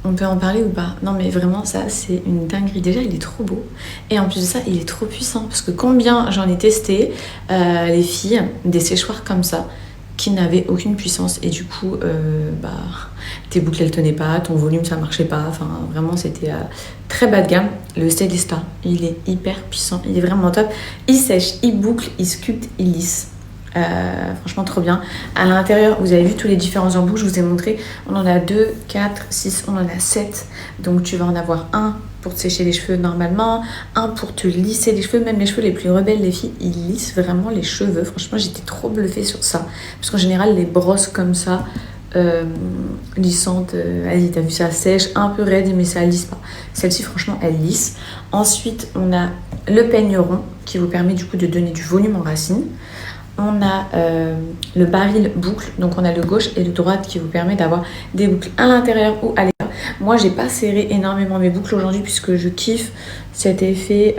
On peut en parler ou pas? Non mais vraiment ça c'est une dinguerie. Déjà il est trop beau et en plus de ça il est trop puissant parce que combien j'en ai testé les filles des séchoirs comme ça qui n'avaient aucune puissance et du coup tes boucles elles tenaient pas, ton volume ça marchait pas, enfin vraiment c'était très bas de gamme. Le Stylista il est hyper puissant, il est vraiment top, il sèche, il boucle, il sculpte, il lisse. Franchement trop bien. À l'intérieur vous avez vu tous les différents embouts, je vous ai montré, on en a 2, 4, 6, on en a 7, donc tu vas en avoir un pour te sécher les cheveux normalement, un pour te lisser les cheveux, même les cheveux les plus rebelles les filles ils lissent vraiment les cheveux. Franchement j'étais trop bluffée sur ça parce qu'en général les brosses comme ça lissantes, vas-y t'as vu ça sèche, un peu raide mais ça lisse pas. Celle-ci franchement elle lisse. Ensuite on a le peigne rond qui vous permet du coup de donner du volume en racine. On a le baril boucle, donc on a le gauche et le droite qui vous permet d'avoir des boucles à l'intérieur ou à l'extérieur. Moi j'ai pas serré énormément mes boucles aujourd'hui puisque je kiffe cet effet.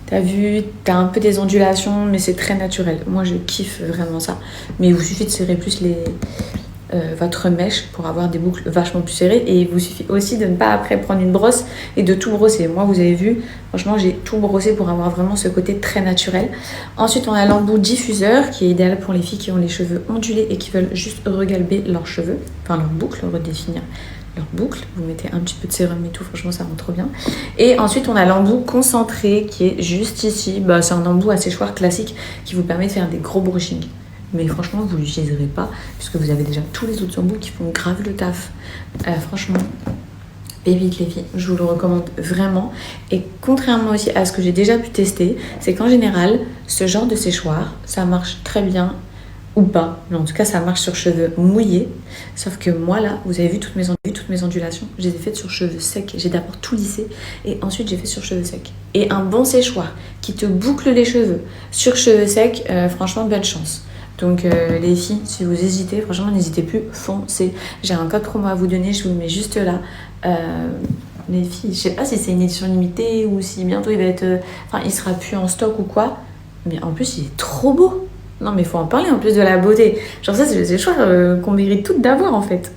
T'as vu, t'as un peu des ondulations mais c'est très naturel. Moi je kiffe vraiment ça. Mais il vous suffit de serrer plus votre mèche pour avoir des boucles vachement plus serrées et il vous suffit aussi de ne pas après prendre une brosse et de tout brosser. Moi vous avez vu, franchement j'ai tout brossé pour avoir vraiment ce côté très naturel. Ensuite on a l'embout diffuseur qui est idéal pour les filles qui ont les cheveux ondulés et qui veulent juste regalber leurs cheveux, enfin leurs boucles, redéfinir leurs boucles. Vous mettez un petit peu de sérum et tout, franchement ça rend trop bien. Et ensuite on a l'embout concentré qui est juste ici, c'est un embout à séchoir classique qui vous permet de faire des gros brushing. Mais franchement vous l'utiliserez pas puisque vous avez déjà tous les autres embouts qui font grave le taf. Franchement pépite les filles, je vous le recommande vraiment. Et contrairement aussi à ce que j'ai déjà pu tester, c'est qu'en général ce genre de séchoir ça marche très bien ou pas, mais en tout cas ça marche sur cheveux mouillés. Sauf que moi là, vous avez vu toutes mes ondulations, je les ai faites sur cheveux secs. J'ai d'abord tout lissé et ensuite j'ai fait sur cheveux secs. Et un bon séchoir qui te boucle les cheveux sur cheveux secs, franchement belle chance. Donc les filles, si vous hésitez, franchement n'hésitez plus, foncez. J'ai un code promo à vous donner, je vous le mets juste là. Les filles, je sais pas si c'est une édition limitée ou si bientôt il va être, il sera plus en stock ou quoi. Mais en plus il est trop beau. Non mais il faut en parler en plus de la beauté. Genre ça c'est le séchoir qu'on mérite toutes d'avoir en fait.